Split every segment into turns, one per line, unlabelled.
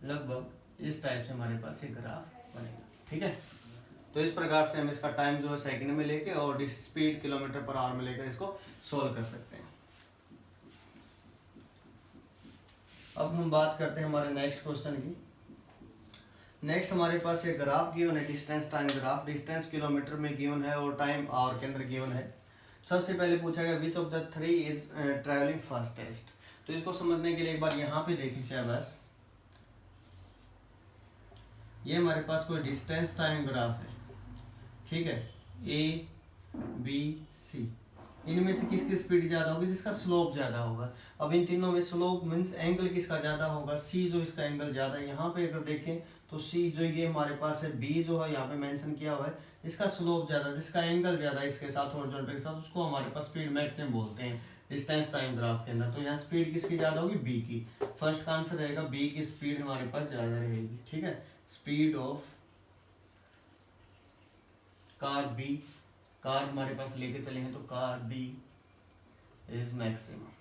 लगभग इस टाइप से हमारे पास एक ग्राफ बनेगा। ठीक है, तो इस प्रकार से हम इसका टाइम जो है सेकंड में लेके और स्पीड किलोमीटर पर आवर में लेकर इसको सोल्व कर सकते हैं। अब हम बात करते हैं हमारे नेक्स्ट क्वेश्चन की। नेक्स्ट हमारे पास एक ग्राफ गिवन है, distance time graph. Distance kilometre में गिवन है और टाइम आवर के अंदर गिवन है। सबसे पहले पूछा गया which of the three is travelling fastest. तो इसको समझने के लिए एक बार यहाँ पे देखिए बस, ये हमारे पास कोई डिस्टेंस टाइम ग्राफ है। ठीक है, ए बी सी, इनमें से किसकी स्पीड ज्यादा होगी, जिसका स्लोप ज्यादा होगा। अब इन तीनों में स्लोप मीन्स एंगल किसका ज्यादा होगा, सी जो इसका एंगल ज्यादा है। यहाँ पे अगर देखें तो सी जो ये हमारे पास है, बी जो है यहाँ पे मेंशन किया हुआ है, इसका स्लोप ज्यादा, जिसका एंगल ज्यादा इसके साथ हॉरिजॉन्टल के साथ, उसको हमारे पास स्पीड मैक्सिमम बोलते हैं डिस्टेंस टाइम ग्राफ के अंदर। तो यहाँ स्पीड किसकी ज्यादा होगी, बी की। फर्स्ट का आंसर रहेगा बी की स्पीड हमारे पास ज्यादा रहेगी। ठीक है, speed of car B, car हमारे पास लेके चले हैं तो कार बी इज मैक्सिमम।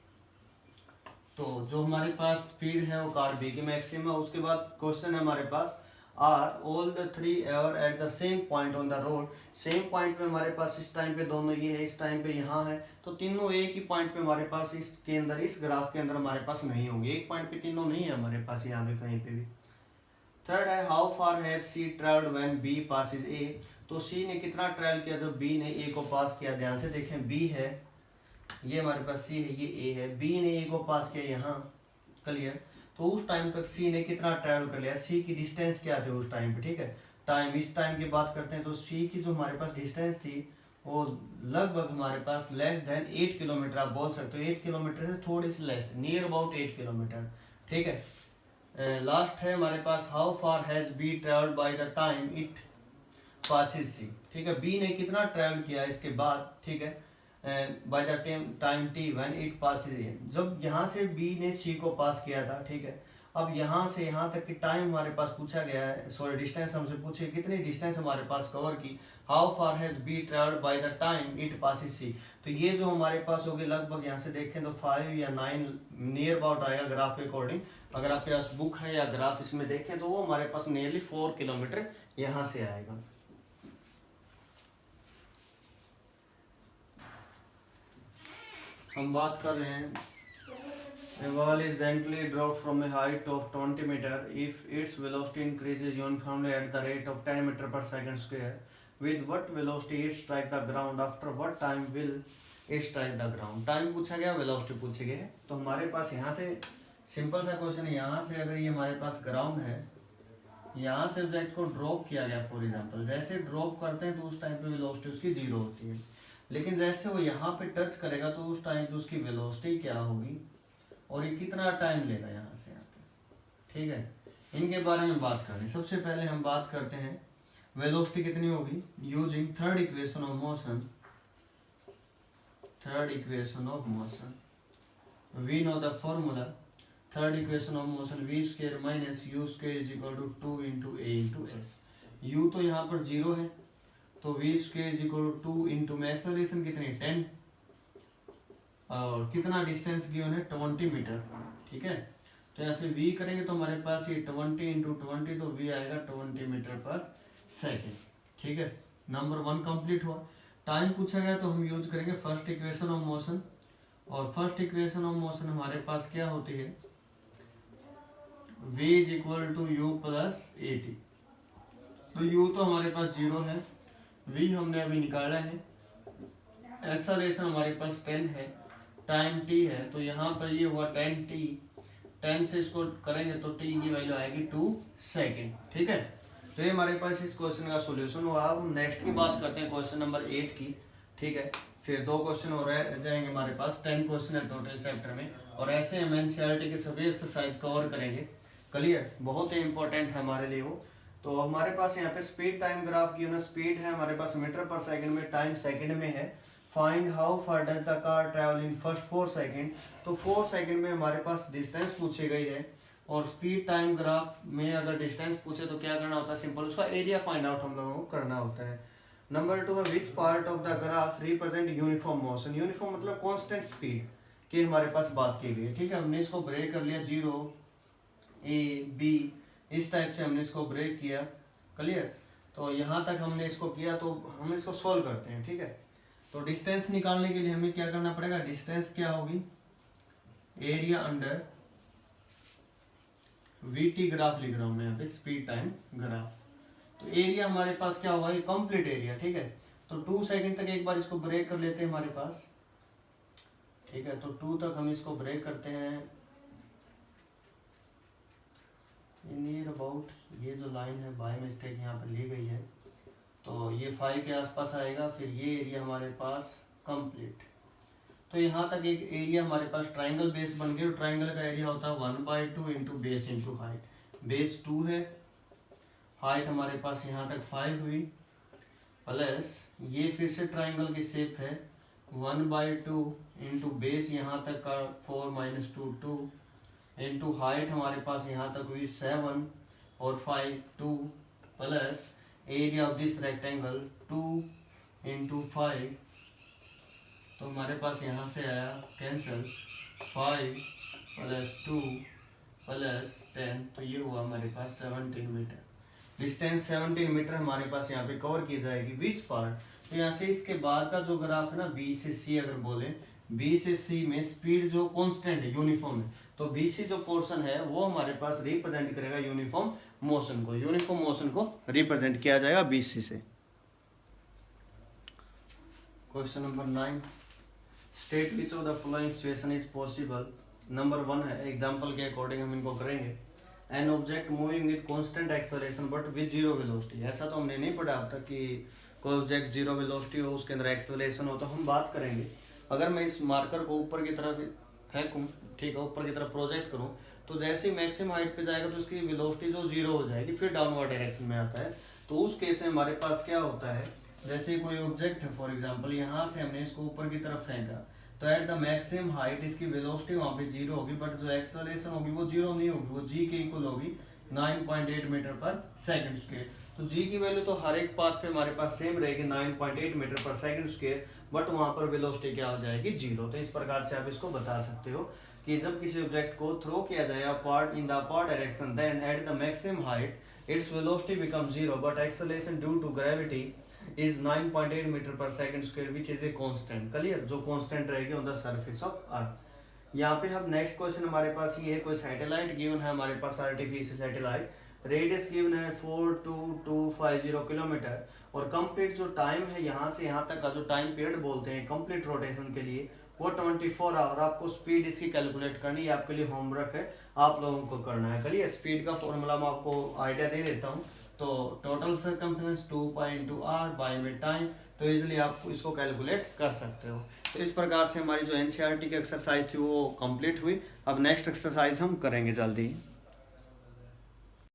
तो जो हमारे पास स्पीड है वो कार बी की मैक्सिमम है। उसके बाद क्वेश्चन है हमारे पास, are all the three ever at the same point on the road. Same point पे हमारे पास इस टाइम पे दोनों ये है, इस टाइम पे यहाँ है, तो तीनों एक ही पॉइंट पे हमारे पास इसके अंदर, इस ग्राफ के अंदर हमारे पास नहीं होंगे। एक पॉइंट पे तीनों नहीं है हमारे पास यहाँ पे कहीं पे भी। थर्ड है how far has C travelled when B passes A. तो सी ने कितना ट्रेवल किया जब बी ने ए को पास किया। ध्यान से देखें, बी है, ये हमारे पास सी है, ये ए है, बी ने ए को पास किया यहाँ, क्लियर। तो उस टाइम तक सी ने कितना ट्रेवल कर लिया, सी की डिस्टेंस क्या थी उस टाइम पे। ठीक है, टाइम, इस टाइम की बात करते हैं तो सी की जो हमारे पास डिस्टेंस थी वो लगभग हमारे पास लेस देन 8 किलोमीटर। आप बोल सकते हो 8 किलोमीटर से थोड़ी सी लेस, नियर अबाउट 8 किलोमीटर। ठीक है, लास्ट है हमारे पास, how far has B travelled by the time it passes C. ठीक है, बी ने कितना ट्रेवल किया इसके बाद। ठीक है, by the time T when it passes A, जब यहाँ से बी ने सी को पास किया था। ठीक है, अब यहाँ से यहाँ तक की टाइम हमारे पास पूछा गया है, सॉरी डिस्टेंस हमसे पूछे कितनी डिस्टेंस हमारे पास कवर की। How far has B travelled by the time it passes C. तो ये जो हमारे पास होगी लगभग, यहाँ से देखें तो 5 या 9 नियर अबाउट आएगा ग्राफ के अकॉर्डिंग। अगर आपके पास बुक है या ग्राफ इसमें देखें तो वो हमारे पास नियरली 4 किलोमीटर यहाँ से आएगा। हम बात कर रहे हैं, a ball is gently dropped from a height of 20 meter if its velocity increases uniformly at the rate of 10 meter per second square. With what velocity it strike the ground? After what time will it strike the ground? Time पूछा गया, velocity पूछे गए हैं। तो हमारे पास यहाँ से simple सा क्वेश्चन है, यहाँ से अगर ये हमारे पास ग्राउंड है, यहाँ से ऑब्जेक्ट को ड्रॉप किया गया फॉर एग्जांपल, जैसे ड्रॉप करते हैं तो उस टाइम पे वेलोसिटी उसकी 0 होती है, लेकिन जैसे वो यहाँ पे टच करेगा तो उस टाइम पे उसकी वेलोसिटी क्या होगी और ये कितना टाइम लेगा यहाँ से यहाँ तक। ठीक है, इनके बारे में बात करें। सबसे पहले हम बात करते हैं वेलोसिटी कितनी होगी, using third equation of motion. Third equation of motion, we know the formula. Third equation of motion, V square minus U square is equal to 2 into A into S. U तो यहाँ पर 0 है, तो V square is equal to 2 into में acceleration कितनी 10 और कितना distance given है 20 मीटर। ठीक है, तो ऐसे v करेंगे तो हमारे पास ये 20 इंटू 20, तो v आएगा 20 मीटर पर सेकेंड। ठीक है, नंबर 1 कंप्लीट हुआ। टाइम पूछा गया तो हम यूज करेंगे फर्स्ट इक्वेशन ऑफ मोशन, और फर्स्ट इक्वेशन ऑफ मोशन हमारे पास क्या होती है, v is equal to U plus A T. तो u तो हमारे पास 0 है, v हमने अभी निकाला है, एक्सेलरेशन हमारे पास 10 है, टाइम t है, तो यहाँ पर ये हुआ 10t, 10 से इसको करेंगे तो t की वैल्यू आएगी 2 सेकेंड। ठीक है, तो ये हमारे पास इस क्वेश्चन का सॉल्यूशन हुआ। अब हम नेक्स्ट की बात करते हैं क्वेश्चन नंबर 8 की। ठीक है, फिर 2 क्वेश्चन और रह जाएंगे हमारे पास, 10 क्वेश्चन है टोटल चैप्टर में, और ऐसे हम एनसीईआरटी के सभी एक्सरसाइज कवर करेंगे। क्लियर, बहुत ही इंपॉर्टेंट है हमारे लिए वो। तो हमारे पास यहाँ पे स्पीड टाइम ग्राफ की स्पीड है हमारे पास मीटर पर सेकंड में, टाइम सेकंड में है। Find how far does the car travel in first 4 second. तो 4 सेकंड में हमारे पास डिस्टेंस पूछी गई है, और स्पीड टाइम ग्राफ में अगर डिस्टेंस पूछे तो क्या करना होता है, सिंपल उसका एरिया फाइंड आउट हम लोगों को करना होता है। नंबर 2 है which part of the graph represent uniform motion. Uniform मतलब कॉन्स्टेंट स्पीड की हमारे पास बात की गई है। ठीक है, हमने इसको ब्रेक कर लिया 0 A B इस टाइप से हमने इसको ब्रेक किया। क्लियर? तो यहाँ तक हमने इसको किया, तो हम इसको सोल्व करते हैं। ठीक है, तो डिस्टेंस निकालने के लिए हमें क्या करना पड़ेगा, डिस्टेंस क्या होगी, एरिया अंडर वीटी ग्राफ लिख रहा हूं मैं यहाँ पे, स्पीड टाइम ग्राफ। तो एरिया हमारे पास क्या हुआ, ये कंप्लीट एरिया। ठीक है, तो 2 सेकंड तक एक बार इसको ब्रेक कर लेते हैं हमारे पास। ठीक है, तो 2 तक हम इसको ब्रेक करते हैं। नियर अबाउट ये जो लाइन है बाय मिस्टेक यहाँ पर ली गई है, तो ये 5 के आसपास आएगा। फिर ये एरिया हमारे पास कंप्लीट। तो यहाँ तक एक एरिया हमारे पास ट्राइंगल बेस बन गया। ट्राइंगल का एरिया होता है 1/2 into base into height. Base 2 है, हाइट हमारे पास यहाँ तक 5 हुई, प्लस ये फिर से ट्राइंगल की शेप है 1/2 इंटू बेस यहाँ तक का 4 - 2 2 इंटू हाइट हमारे पास यहाँ तक हुई 7 और 5 2, plus area of this rectangle 2 into 5। तो हमारे पास यहाँ से आया कैंसल 5 + 2 + 10, तो ये हुआ हमारे पास 17 मीटर। डिस्टेंस 17 मीटर हमारे पास यहाँ पे कवर की जाएगी। विच पार्ट, तो यहाँ से इसके बाद का जो ग्राफ है ना, बी से सी अगर बोले, बी से सी में स्पीड जो कांस्टेंट है, यूनिफॉर्म है, तो बी सी जो पोर्शन है वो हमारे पास रिप्रेजेंट करेगा यूनिफॉर्म मोशन को। यूनिफॉर्म मोशन को रिप्रेजेंट किया जाएगा बी सी से। Question number 9, state which of the following situation is possible. Number 1 है, एग्जाम्पल के अकॉर्डिंग हम इनको करेंगे। An object moving with constant acceleration but with zero velocity. ऐसा तो हमने नहीं पढ़ा अब तक कि कोई ऑब्जेक्ट जीरो वेलोसिटी हो, उसके अंदर एक्सेलरेशन हो, तो हम बात करेंगे। अगर मैं इस मार्कर को ऊपर की तरफ फेंकूं, ठीक है, ऊपर की तरफ प्रोजेक्ट करूं, तो जैसे ही मैक्सिमम हाइट पे जाएगा तो इसकी वेलोसिटी जो जीरो हो जाएगी, फिर डाउनवर्ड डायरेक्शन में आता है। तो उस केस में हमारे पास क्या होता है, जैसे कोई ऑब्जेक्ट है, फॉर एग्जाम्पल यहाँ से हमने इसको ऊपर की तरफ फेंका, तो एट द मैक्सिमम हाइट इसकी वेलोसिटी वहाँ पे जीरो होगी, बट जो एक्सेलरेशन होगी वो जीरो नहीं होगी, वो जी के इक्वल होगी 9.8 मीटर पर सेकंड स्क्वायर। तो जी की वैल्यू तो हर एक पाथ पे हमारे पास सेम रहेगी 9.8 metre per second square, but वहाँ पर वेलोसिटी क्या हो जाएगी, जीरो। तो इस प्रकार से आप इसको बता सकते हो कि जब किसी ऑब्जेक्ट को थ्रो किया जाए upward in the upward direction, then at the maximum height its velocity become zero, but acceleration due to gravity is 9.8 metre per second square which is a constant. Clear, जो constant रहेगी on the surface of earth. यहाँ पे हम next question हमारे पास ये है, कोई satellite given है हमारे पास, आर्टिफिशियल सैटेलाइट, रेडियस गिवन है 42250 किलोमीटर, और कंप्लीट जो टाइम है यहाँ से यहाँ तक का जो टाइम पीरियड बोलते हैं कंप्लीट रोटेशन के लिए, वो 24 आवर। आपको स्पीड इसकी कैलकुलेट करनी है, आपके लिए होमवर्क है, आप लोगों को करना है। क्लियर, स्पीड का फॉर्मूला मैं आपको आइडिया दे देता हूँ। तो टोटल सर्कमफ्रेंस 2π/r बाय में टाइम, तो इजीली आप इसको कैलकुलेट कर सकते हो। तो इस प्रकार से हमारी जो एनसीईआरटी की एक्सरसाइज थी वो कंप्लीट हुई। अब नेक्स्ट एक्सरसाइज हम करेंगे जल्दी।